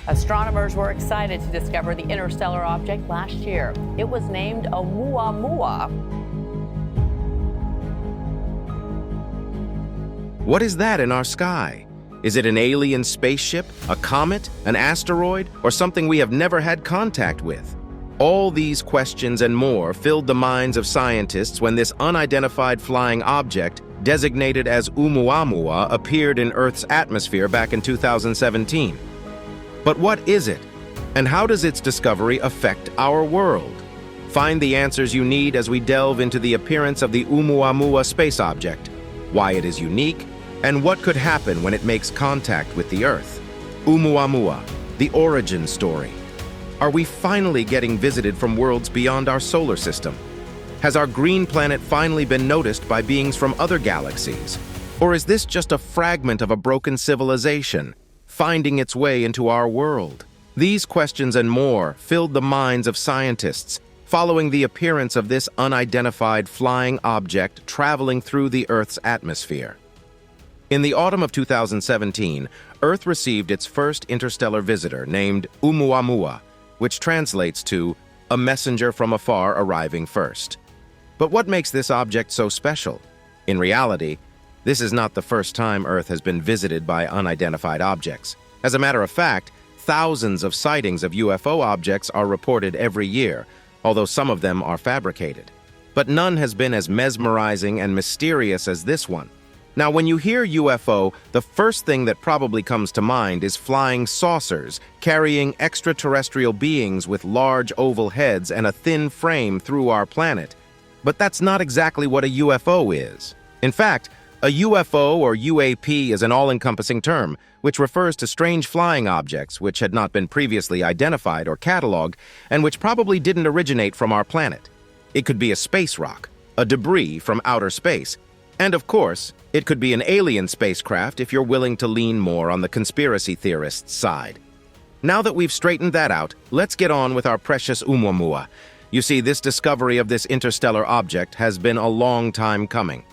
Astronomers were excited to discover the interstellar object last year. It was named Oumuamua. What is that in our sky? Is it an alien spaceship, a comet, an asteroid, or something we have never had contact with? All these questions and more filled the minds of scientists when this unidentified flying object, designated as Oumuamua, appeared in Earth's atmosphere back in 2017. But what is it? And how does its discovery affect our world? Find the answers you need as we delve into the appearance of the Oumuamua space object, why it is unique, and what could happen when it makes contact with the Earth. Oumuamua, the origin story. Are we finally getting visited from worlds beyond our solar system? Has our green planet finally been noticed by beings from other galaxies? Or is this just a fragment of a broken civilization, finding its way into our world? These questions and more filled the minds of scientists following the appearance of this unidentified flying object traveling through the Earth's atmosphere. In the autumn of 2017, Earth received its first interstellar visitor named Oumuamua, which translates to a messenger from afar arriving first. But what makes this object so special? In reality, this is not the first time Earth has been visited by unidentified objects. As a matter of fact, thousands of sightings of UFO objects are reported every year, although some of them are fabricated. But none has been as mesmerizing and mysterious as this one. Now, when you hear UFO, the first thing that probably comes to mind is flying saucers carrying extraterrestrial beings with large oval heads and a thin frame through our planet. But that's not exactly what a UFO is. In fact, a UFO or UAP is an all-encompassing term, which refers to strange flying objects which had not been previously identified or cataloged and which probably didn't originate from our planet. It could be a space rock, a debris from outer space, and of course, it could be an alien spacecraft if you're willing to lean more on the conspiracy theorists' side. Now that we've straightened that out, let's get on with our precious Oumuamua. You see, this discovery of this interstellar object has been a long time coming.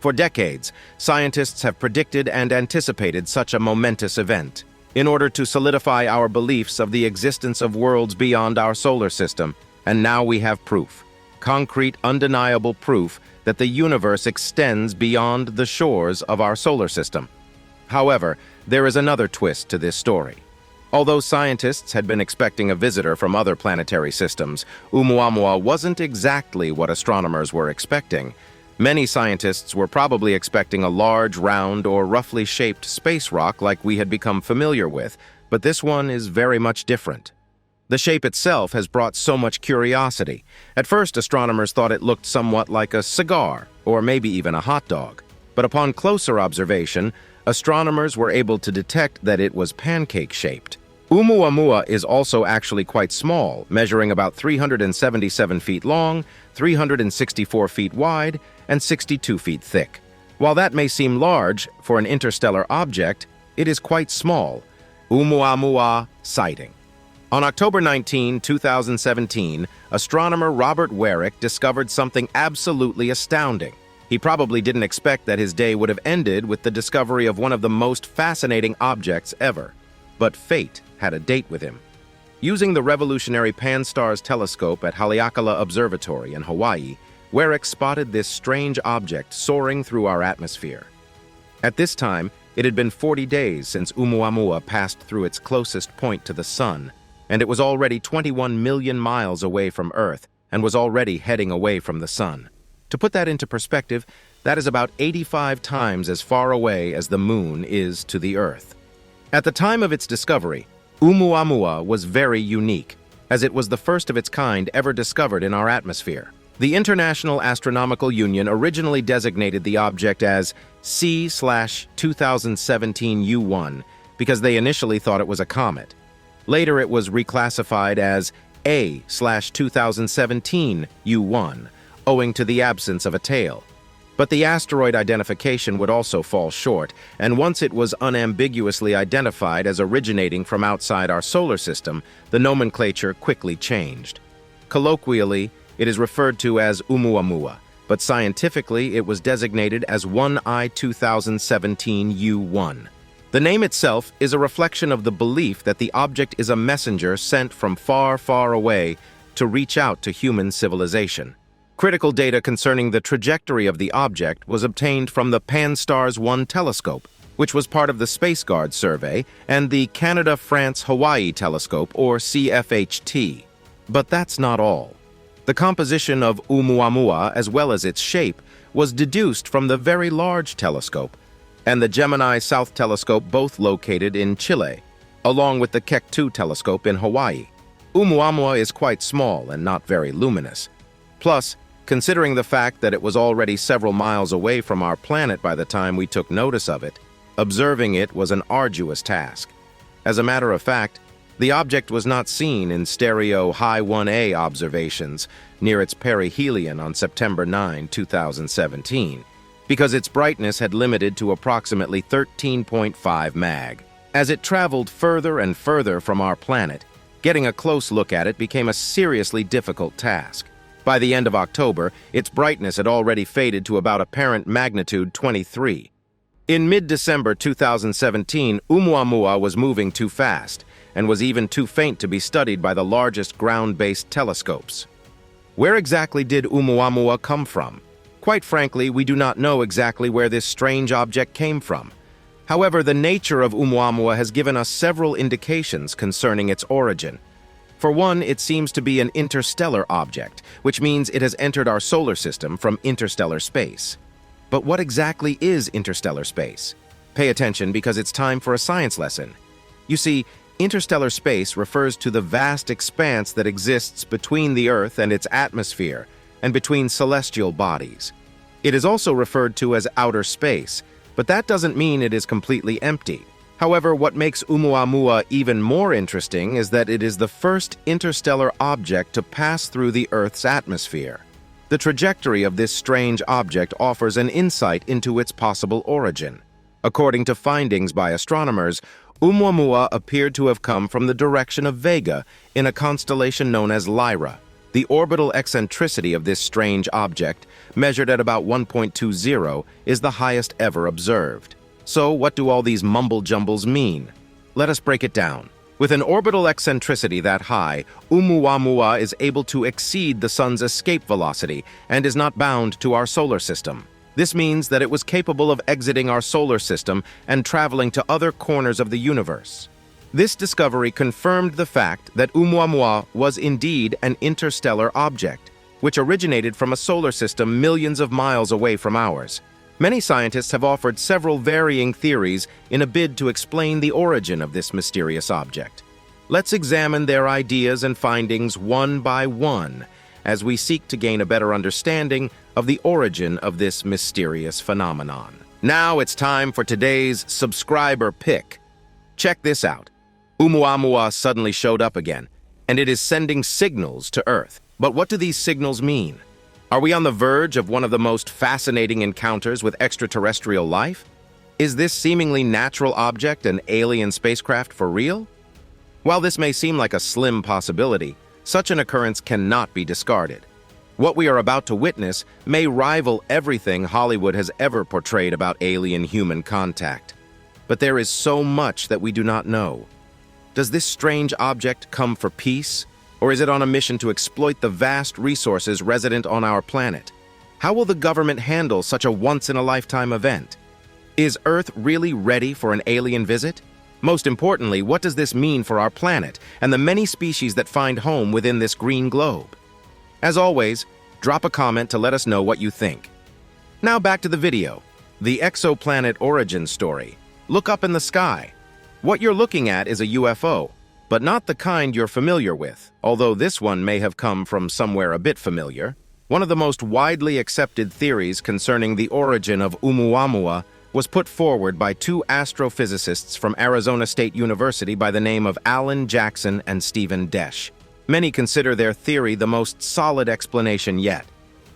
For decades, scientists have predicted and anticipated such a momentous event. In order to solidify our beliefs of the existence of worlds beyond our solar system, and now we have proof. Concrete, undeniable proof that the universe extends beyond the shores of our solar system. However, there is another twist to this story. Although scientists had been expecting a visitor from other planetary systems, Oumuamua wasn't exactly what astronomers were expecting. Many scientists were probably expecting a large, round, or roughly shaped space rock like we had become familiar with, but this one is very much different. The shape itself has brought so much curiosity. At first, astronomers thought it looked somewhat like a cigar, or maybe even a hot dog. But upon closer observation, astronomers were able to detect that it was pancake-shaped. Oumuamua is also actually quite small, measuring about 377 feet long, 364 feet wide, and 62 feet thick. While that may seem large for an interstellar object, it is quite small. Oumuamua sighting. On October 19, 2017, astronomer Robert Warwick discovered something absolutely astounding. He probably didn't expect that his day would have ended with the discovery of one of the most fascinating objects ever. But fate had a date with him. Using the revolutionary Pan-STARRS telescope at Haleakala Observatory in Hawaii, Warwick spotted this strange object soaring through our atmosphere. At this time, it had been 40 days since Oumuamua passed through its closest point to the Sun, and it was already 21 million miles away from Earth and was already heading away from the Sun. To put that into perspective, that is about 85 times as far away as the Moon is to the Earth. At the time of its discovery, Oumuamua was very unique, as it was the first of its kind ever discovered in our atmosphere. The International Astronomical Union originally designated the object as C/2017 U1 because they initially thought it was a comet. Later, it was reclassified as A/2017 U1, owing to the absence of a tail. But the asteroid identification would also fall short, and once it was unambiguously identified as originating from outside our solar system, the nomenclature quickly changed. Colloquially, it is referred to as Oumuamua, but scientifically it was designated as 1I 2017 U1. The name itself is a reflection of the belief that the object is a messenger sent from far, far away to reach out to human civilization. Critical data concerning the trajectory of the object was obtained from the Pan-STARRS-1 telescope, which was part of the SpaceGuard survey, and the Canada-France-Hawaii telescope, or CFHT. But that's not all. The composition of Oumuamua, as well as its shape, was deduced from the Very Large Telescope and the Gemini South Telescope, both located in Chile, along with the Keck 2 telescope in Hawaii. Oumuamua is quite small and not very luminous. Plus, considering the fact that it was already several miles away from our planet by the time we took notice of it, observing it was an arduous task. As a matter of fact, the object was not seen in stereo high 1A observations near its perihelion on September 9, 2017, because its brightness had limited to approximately 13.5 mag. As it traveled further and further from our planet, getting a close look at it became a seriously difficult task. By the end of October, its brightness had already faded to about apparent magnitude 23. In mid-December 2017, Oumuamua was moving too fast and was even too faint to be studied by the largest ground-based telescopes. Where exactly did Oumuamua come from? Quite frankly, we do not know exactly where this strange object came from. However, the nature of Oumuamua has given us several indications concerning its origin. For one, it seems to be an interstellar object, which means it has entered our solar system from interstellar space. But what exactly is interstellar space? Pay attention because it's time for a science lesson. You see, interstellar space refers to the vast expanse that exists between the Earth and its atmosphere, and between celestial bodies. It is also referred to as outer space, but that doesn't mean it is completely empty. However, what makes Oumuamua even more interesting is that it is the first interstellar object to pass through the Earth's atmosphere. The trajectory of this strange object offers an insight into its possible origin. According to findings by astronomers, Oumuamua appeared to have come from the direction of Vega in a constellation known as Lyra. The orbital eccentricity of this strange object, measured at about 1.20, is the highest ever observed. So, what do all these mumble-jumbles mean? Let us break it down. With an orbital eccentricity that high, Oumuamua is able to exceed the Sun's escape velocity and is not bound to our solar system. This means that it was capable of exiting our solar system and traveling to other corners of the universe. This discovery confirmed the fact that Oumuamua was indeed an interstellar object, which originated from a solar system millions of miles away from ours. Many scientists have offered several varying theories in a bid to explain the origin of this mysterious object. Let's examine their ideas and findings one by one as we seek to gain a better understanding of the origin of this mysterious phenomenon. Now it's time for today's subscriber pick. Check this out. Oumuamua suddenly showed up again, and it is sending signals to Earth. But what do these signals mean? Are we on the verge of one of the most fascinating encounters with extraterrestrial life? Is this seemingly natural object an alien spacecraft for real? While this may seem like a slim possibility, such an occurrence cannot be discarded. What we are about to witness may rival everything Hollywood has ever portrayed about alien-human contact. But there is so much that we do not know. Does this strange object come for peace, or is it on a mission to exploit the vast resources resident on our planet? How will the government handle such a once-in-a-lifetime event? Is Earth really ready for an alien visit? Most importantly, what does this mean for our planet and the many species that find home within this green globe? As always, drop a comment to let us know what you think. Now back to the video. The exoplanet origin story. Look up in the sky. What you're looking at is a UFO, but not the kind you're familiar with, although this one may have come from somewhere a bit familiar. One of the most widely accepted theories concerning the origin of Oumuamua was put forward by two astrophysicists from Arizona State University by the name of Alan Jackson and Stephen Desch. Many consider their theory the most solid explanation yet.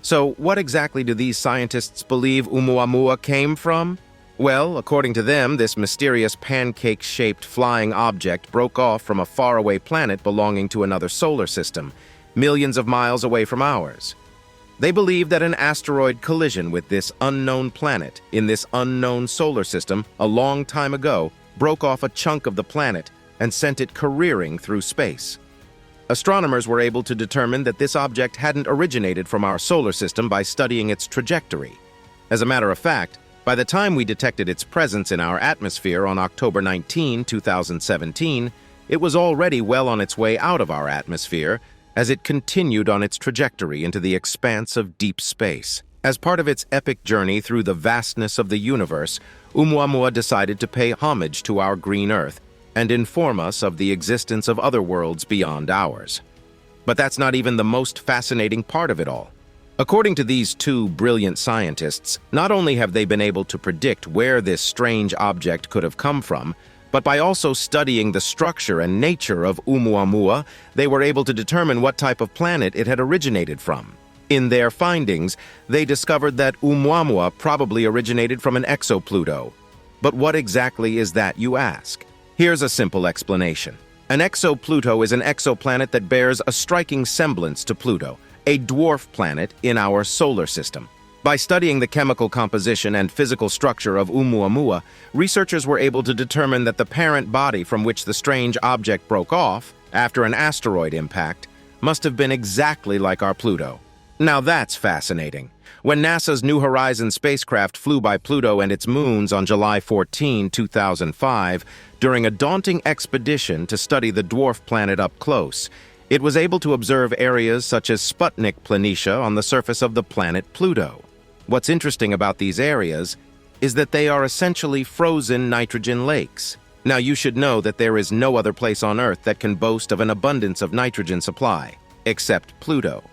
So, what exactly do these scientists believe Oumuamua came from? Well, according to them, this mysterious pancake-shaped flying object broke off from a faraway planet belonging to another solar system, millions of miles away from ours. They believe that an asteroid collision with this unknown planet in this unknown solar system a long time ago broke off a chunk of the planet and sent it careering through space. Astronomers were able to determine that this object hadn't originated from our solar system by studying its trajectory. As a matter of fact, by the time we detected its presence in our atmosphere on October 19, 2017, it was already well on its way out of our atmosphere as it continued on its trajectory into the expanse of deep space. As part of its epic journey through the vastness of the universe, Oumuamua decided to pay homage to our green Earth and inform us of the existence of other worlds beyond ours. But that's not even the most fascinating part of it all. According to these two brilliant scientists, not only have they been able to predict where this strange object could have come from, but by also studying the structure and nature of Oumuamua, they were able to determine what type of planet it had originated from. In their findings, they discovered that Oumuamua probably originated from an exopluto. But what exactly is that, you ask? Here's a simple explanation. An exopluto is an exoplanet that bears a striking semblance to Pluto, a dwarf planet in our solar system. By studying the chemical composition and physical structure of Oumuamua, researchers were able to determine that the parent body from which the strange object broke off, after an asteroid impact, must have been exactly like our Pluto. Now that's fascinating. When NASA's New Horizons spacecraft flew by Pluto and its moons on July 14, 2005, during a daunting expedition to study the dwarf planet up close, it was able to observe areas such as Sputnik Planitia on the surface of the planet Pluto. What's interesting about these areas is that they are essentially frozen nitrogen lakes. Now you should know that there is no other place on Earth that can boast of an abundance of nitrogen supply, except Pluto.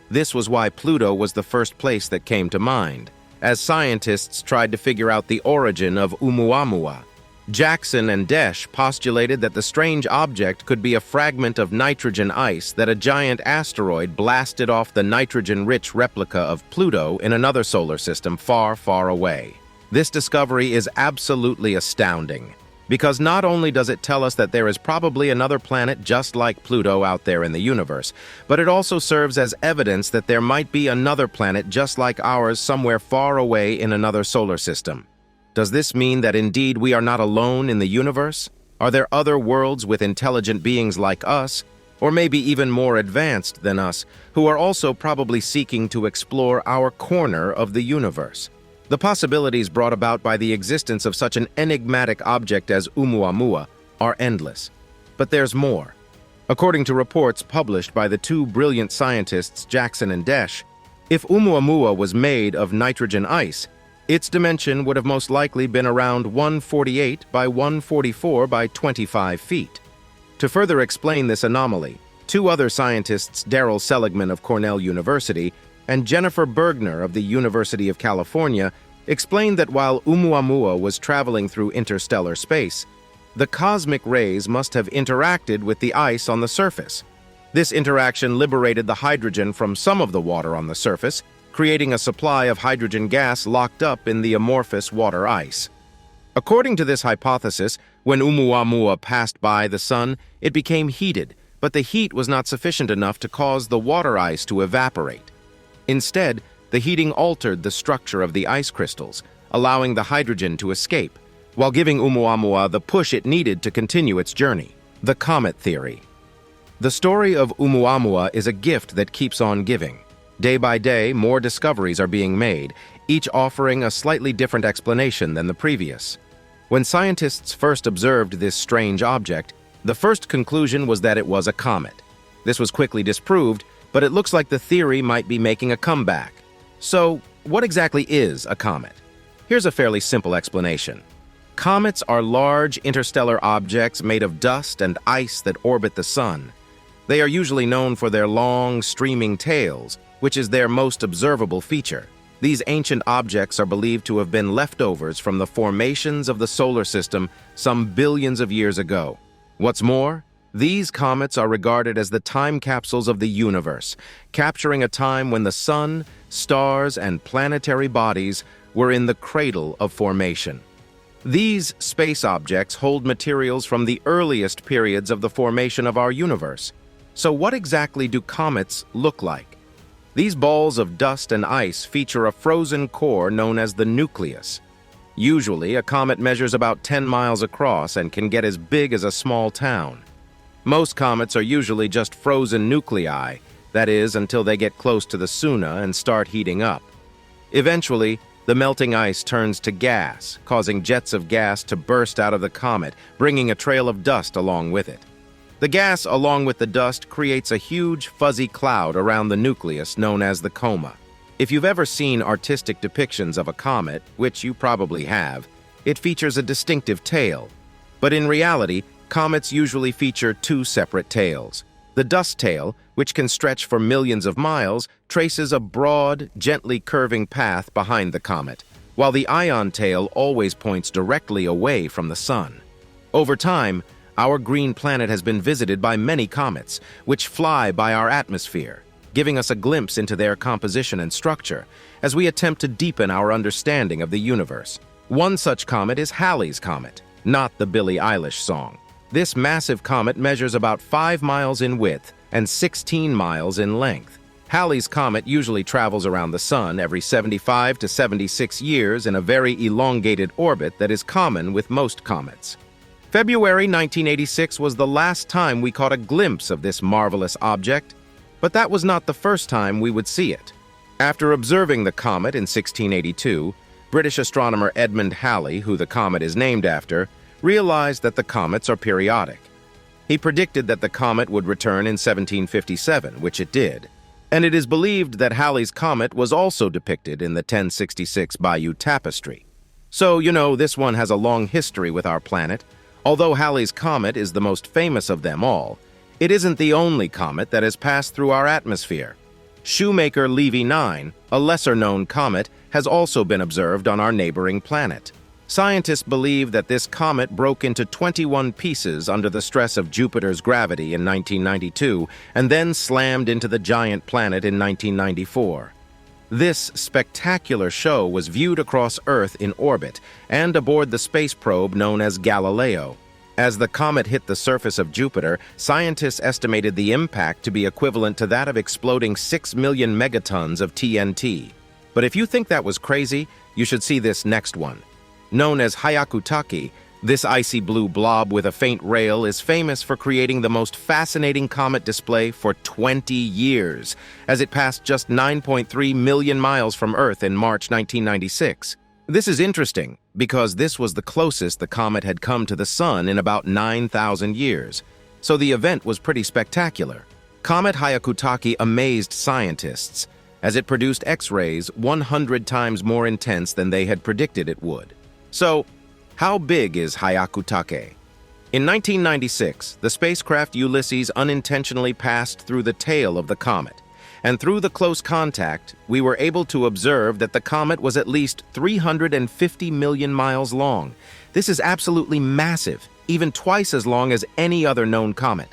This was why Pluto was the first place that came to mind, as scientists tried to figure out the origin of Oumuamua. Jackson and Desch postulated that the strange object could be a fragment of nitrogen ice that a giant asteroid blasted off the nitrogen-rich replica of Pluto in another solar system far, far away. This discovery is absolutely astounding, because not only does it tell us that there is probably another planet just like Pluto out there in the universe, but it also serves as evidence that there might be another planet just like ours somewhere far away in another solar system. Does this mean that indeed we are not alone in the universe? Are there other worlds with intelligent beings like us, or maybe even more advanced than us, who are also probably seeking to explore our corner of the universe? The possibilities brought about by the existence of such an enigmatic object as Oumuamua are endless. But there's more. According to reports published by the two brilliant scientists Jackson and Desch, if Oumuamua was made of nitrogen ice, its dimension would have most likely been around 148 by 144 by 25 feet. To further explain this anomaly, two other scientists, Daryl Seligman of Cornell University and Jennifer Bergner of the University of California, explained that while Oumuamua was traveling through interstellar space, the cosmic rays must have interacted with the ice on the surface. This interaction liberated the hydrogen from some of the water on the surface, creating a supply of hydrogen gas locked up in the amorphous water ice. According to this hypothesis, when Oumuamua passed by the sun, it became heated, but the heat was not sufficient enough to cause the water ice to evaporate. Instead, the heating altered the structure of the ice crystals, allowing the hydrogen to escape, while giving Oumuamua the push it needed to continue its journey. The Comet Theory. The story of Oumuamua is a gift that keeps on giving. Day by day, more discoveries are being made, each offering a slightly different explanation than the previous. When scientists first observed this strange object, the first conclusion was that it was a comet. This was quickly disproved, but it looks like the theory might be making a comeback. So, what exactly is a comet? Here's a fairly simple explanation. Comets are large interstellar objects made of dust and ice that orbit the sun. They are usually known for their long, streaming tails, which is their most observable feature. These ancient objects are believed to have been leftovers from the formations of the solar system some billions of years ago. What's more, these comets are regarded as the time capsules of the universe, capturing a time when the sun, stars, and planetary bodies were in the cradle of formation. These space objects hold materials from the earliest periods of the formation of our universe. So what exactly do comets look like? These balls of dust and ice feature a frozen core known as the nucleus. Usually, a comet measures about 10 miles across and can get as big as a small town. Most comets are usually just frozen nuclei, that is, until they get close to the Suna and start heating up. Eventually, the melting ice turns to gas, causing jets of gas to burst out of the comet, bringing a trail of dust along with it. The gas, along with the dust, creates a huge, fuzzy cloud around the nucleus known as the coma. If you've ever seen artistic depictions of a comet, which you probably have, it features a distinctive tail. But in reality, comets usually feature two separate tails. The dust tail, which can stretch for millions of miles, traces a broad, gently curving path behind the comet, while the ion tail always points directly away from the sun. Over time, our green planet has been visited by many comets, which fly by our atmosphere, giving us a glimpse into their composition and structure as we attempt to deepen our understanding of the universe. One such comet is Halley's Comet, not the Billie Eilish song. This massive comet measures about 5 miles in width and 16 miles in length. Halley's Comet usually travels around the Sun every 75 to 76 years in a very elongated orbit that is common with most comets. February 1986 was the last time we caught a glimpse of this marvelous object, but that was not the first time we would see it. After observing the comet in 1682, British astronomer Edmund Halley, who the comet is named after, realized that the comets are periodic. He predicted that the comet would return in 1757, which it did, and it is believed that Halley's Comet was also depicted in the 1066 Bayeux Tapestry. So, this one has a long history with our planet. Although Halley's Comet is the most famous of them all, it isn't the only comet that has passed through our atmosphere. Shoemaker-Levy 9, a lesser-known comet, has also been observed on our neighboring planet. Scientists believe that this comet broke into 21 pieces under the stress of Jupiter's gravity in 1992 and then slammed into the giant planet in 1994. This spectacular show was viewed across Earth in orbit and aboard the space probe known as Galileo. As the comet hit the surface of Jupiter, scientists estimated the impact to be equivalent to that of exploding 6 million megatons of TNT. But if you think that was crazy, you should see this next one. Known as Hyakutake, this icy blue blob with a faint rail is famous for creating the most fascinating comet display for 20 years, as it passed just 9.3 million miles from Earth in March 1996. This is interesting because this was the closest the comet had come to the Sun in about 9,000 years, so the event was pretty spectacular. Comet Hyakutake amazed scientists, as it produced X-rays 100 times more intense than they had predicted it would. So, how big is Hyakutake? In 1996, the spacecraft Ulysses unintentionally passed through the tail of the comet, and through the close contact, we were able to observe that the comet was at least 350 million miles long. This is absolutely massive, even twice as long as any other known comet.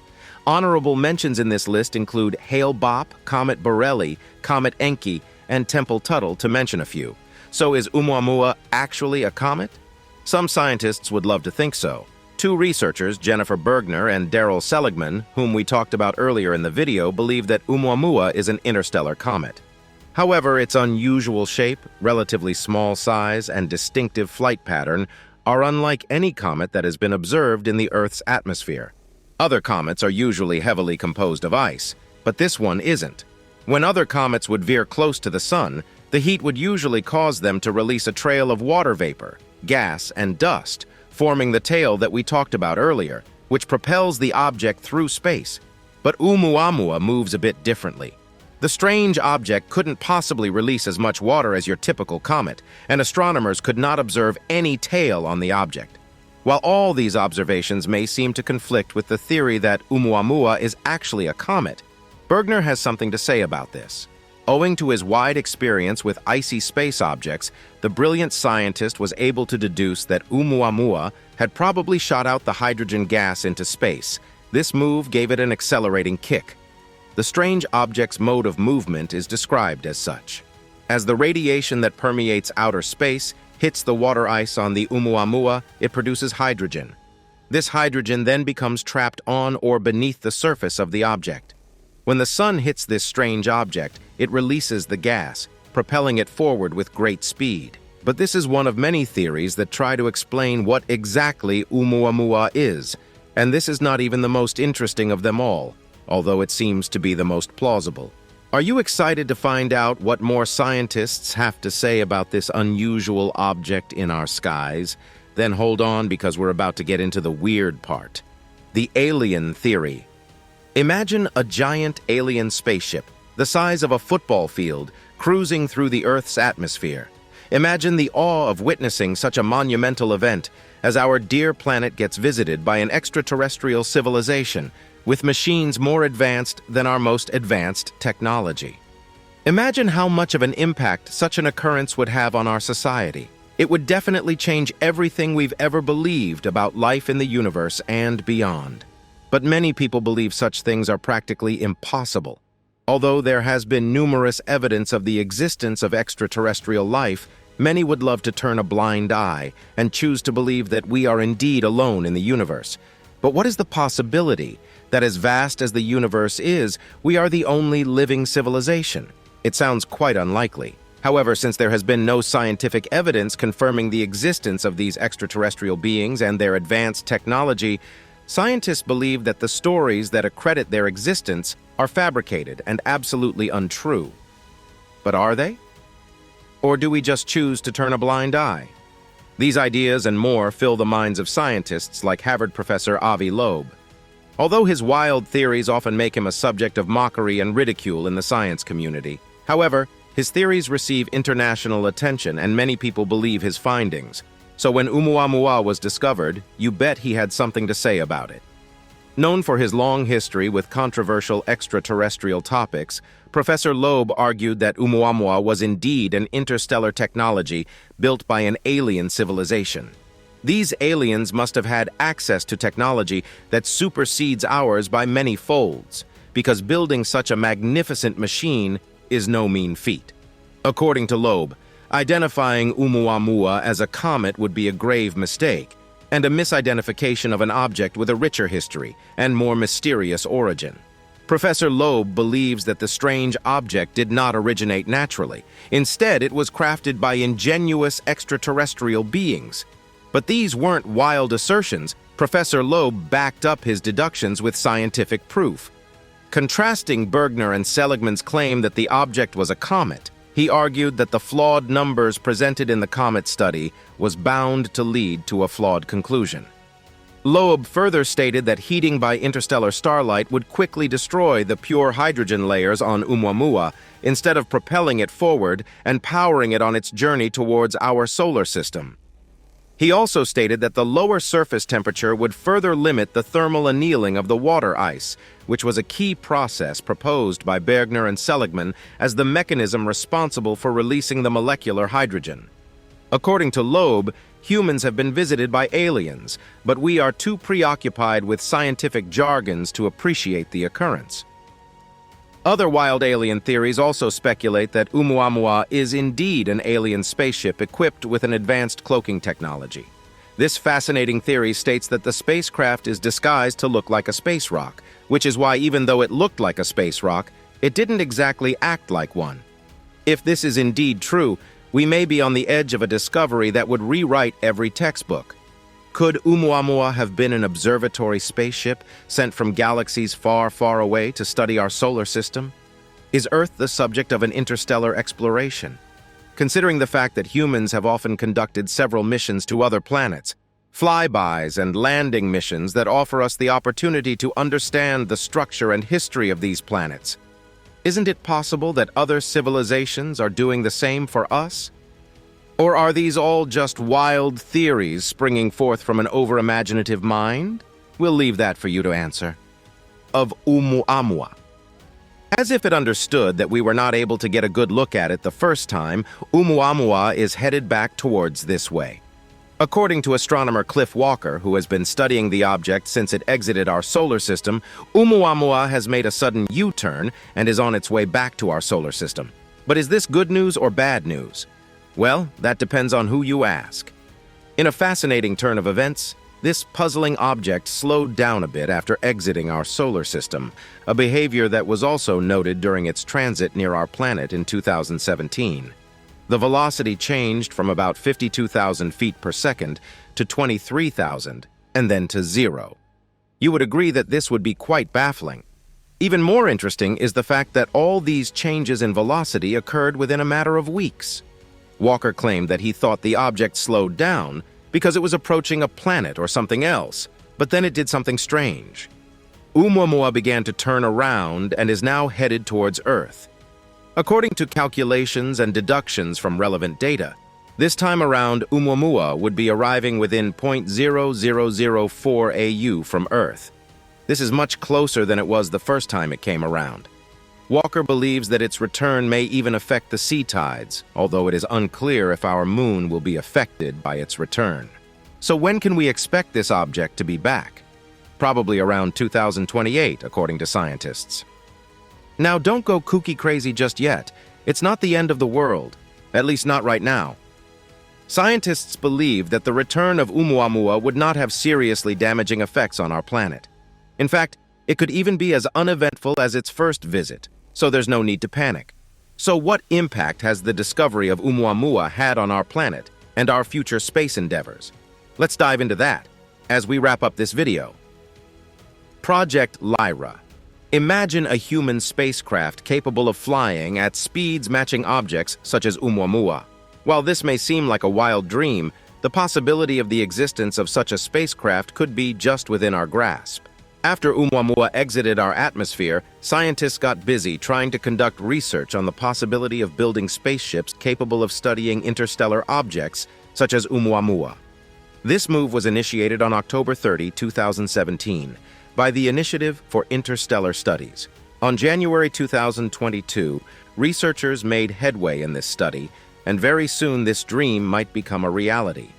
Honorable mentions in this list include Hale-Bopp, Comet Borrelly, Comet Encke, and Tempel-Tuttle, to mention a few. So is Oumuamua actually a comet? Some scientists would love to think so. Two researchers, Jennifer Bergner and Daryl Seligman, whom we talked about earlier in the video, believe that Oumuamua is an interstellar comet. However, its unusual shape, relatively small size, and distinctive flight pattern are unlike any comet that has been observed in the Earth's atmosphere. Other comets are usually heavily composed of ice, but this one isn't. When other comets would veer close to the Sun, the heat would usually cause them to release a trail of water vapor, gas, and dust, forming the tail that we talked about earlier, which propels the object through space. But Oumuamua moves a bit differently. The strange object couldn't possibly release as much water as your typical comet, and astronomers could not observe any tail on the object. While all these observations may seem to conflict with the theory that Oumuamua is actually a comet, Bergner has something to say about this. Owing to his wide experience with icy space objects, the brilliant scientist was able to deduce that Oumuamua had probably shot out the hydrogen gas into space. This move gave it an accelerating kick. The strange object's mode of movement is described as such. As the radiation that permeates outer space hits the water ice on the Oumuamua, it produces hydrogen. This hydrogen then becomes trapped on or beneath the surface of the object. When the sun hits this strange object, it releases the gas, propelling it forward with great speed. But this is one of many theories that try to explain what exactly Oumuamua is, and this is not even the most interesting of them all, although it seems to be the most plausible. Are you excited to find out what more scientists have to say about this unusual object in our skies? Then hold on, because we're about to get into the weird part. The alien theory. Imagine a giant alien spaceship, the size of a football field, cruising through the Earth's atmosphere. Imagine the awe of witnessing such a monumental event as our dear planet gets visited by an extraterrestrial civilization with machines more advanced than our most advanced technology. Imagine how much of an impact such an occurrence would have on our society. It would definitely change everything we've ever believed about life in the universe and beyond. But many people believe such things are practically impossible. Although there has been numerous evidence of the existence of extraterrestrial life, many would love to turn a blind eye and choose to believe that we are indeed alone in the universe. But what is the possibility that, as vast as the universe is, we are the only living civilization? It sounds quite unlikely. However, since there has been no scientific evidence confirming the existence of these extraterrestrial beings and their advanced technology, scientists believe that the stories that accredit their existence are fabricated and absolutely untrue. But are they? Or do we just choose to turn a blind eye? These ideas and more fill the minds of scientists like Harvard professor Avi Loeb. Although his wild theories often make him a subject of mockery and ridicule in the science community, however, his theories receive international attention and many people believe his findings. So when Oumuamua was discovered, you bet he had something to say about it. Known for his long history with controversial extraterrestrial topics, Professor Loeb argued that Oumuamua was indeed an interstellar technology built by an alien civilization. These aliens must have had access to technology that supersedes ours by many folds, because building such a magnificent machine is no mean feat. According to Loeb, identifying Oumuamua as a comet would be a grave mistake, and a misidentification of an object with a richer history and more mysterious origin. Professor Loeb believes that the strange object did not originate naturally. Instead, it was crafted by ingenious extraterrestrial beings. But these weren't wild assertions. Professor Loeb backed up his deductions with scientific proof. Contrasting Bergner and Seligman's claim that the object was a comet, he argued that the flawed numbers presented in the comet study was bound to lead to a flawed conclusion. Loeb further stated that heating by interstellar starlight would quickly destroy the pure hydrogen layers on Oumuamua instead of propelling it forward and powering it on its journey towards our solar system. He also stated that the lower surface temperature would further limit the thermal annealing of the water ice, which was a key process proposed by Bergner and Seligman as the mechanism responsible for releasing the molecular hydrogen. According to Loeb, humans have been visited by aliens, but we are too preoccupied with scientific jargons to appreciate the occurrence. Other wild alien theories also speculate that Oumuamua is indeed an alien spaceship equipped with an advanced cloaking technology. This fascinating theory states that the spacecraft is disguised to look like a space rock, which is why even though it looked like a space rock, it didn't exactly act like one. If this is indeed true, we may be on the edge of a discovery that would rewrite every textbook. Could Oumuamua have been an observatory spaceship sent from galaxies far, far away to study our solar system? Is Earth the subject of an interstellar exploration? Considering the fact that humans have often conducted several missions to other planets, flybys and landing missions that offer us the opportunity to understand the structure and history of these planets, isn't it possible that other civilizations are doing the same for us? Or are these all just wild theories springing forth from an over-imaginative mind? We'll leave that for you to answer. Of Oumuamua. As if it understood that we were not able to get a good look at it the first time, Oumuamua is headed back towards this way. According to astronomer Cliff Walker, who has been studying the object since it exited our solar system, Oumuamua has made a sudden U-turn and is on its way back to our solar system. But is this good news or bad news? Well, that depends on who you ask. In a fascinating turn of events, this puzzling object slowed down a bit after exiting our solar system, a behavior that was also noted during its transit near our planet in 2017. The velocity changed from about 52,000 feet per second to 23,000, and then to 0. You would agree that this would be quite baffling. Even more interesting is the fact that all these changes in velocity occurred within a matter of weeks. Walker claimed that he thought the object slowed down because it was approaching a planet or something else, but then it did something strange. Oumuamua began to turn around and is now headed towards Earth. According to calculations and deductions from relevant data, this time around Oumuamua would be arriving within 0.0004 AU from Earth. This is much closer than it was the first time it came around. Walker believes that its return may even affect the sea tides, although it is unclear if our moon will be affected by its return. So when can we expect this object to be back? Probably around 2028, according to scientists. Now, don't go kooky crazy just yet. It's not the end of the world, at least not right now. Scientists believe that the return of Oumuamua would not have seriously damaging effects on our planet. In fact, it could even be as uneventful as its first visit, so there's no need to panic. So what impact has the discovery of Oumuamua had on our planet and our future space endeavors? Let's dive into that as we wrap up this video. Project Lyra. Imagine a human spacecraft capable of flying at speeds matching objects such as Oumuamua. While this may seem like a wild dream, the possibility of the existence of such a spacecraft could be just within our grasp. After Oumuamua exited our atmosphere, scientists got busy trying to conduct research on the possibility of building spaceships capable of studying interstellar objects such as Oumuamua. This move was initiated on October 30, 2017, by the Initiative for Interstellar Studies. On January 2022, researchers made headway in this study, and very soon this dream might become a reality.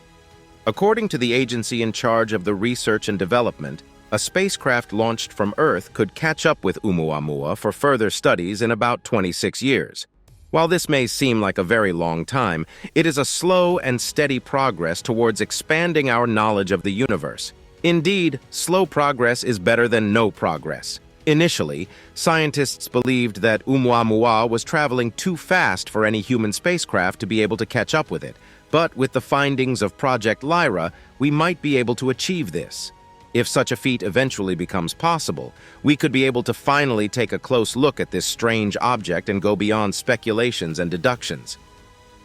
According to the agency in charge of the research and development, a spacecraft launched from Earth could catch up with Oumuamua for further studies in about 26 years. While this may seem like a very long time, it is a slow and steady progress towards expanding our knowledge of the universe. Indeed, slow progress is better than no progress. Initially, scientists believed that Oumuamua was traveling too fast for any human spacecraft to be able to catch up with it, but with the findings of Project Lyra, we might be able to achieve this. If such a feat eventually becomes possible, we could be able to finally take a close look at this strange object and go beyond speculations and deductions.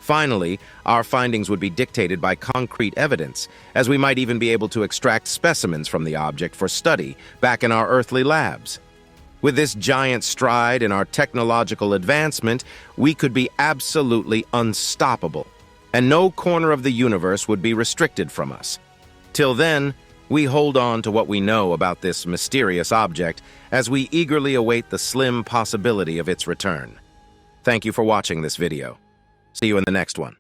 Finally, our findings would be dictated by concrete evidence, as we might even be able to extract specimens from the object for study back in our earthly labs. With this giant stride in our technological advancement, we could be absolutely unstoppable, and no corner of the universe would be restricted from us. Till then, we hold on to what we know about this mysterious object as we eagerly await the slim possibility of its return. Thank you for watching this video. See you in the next one.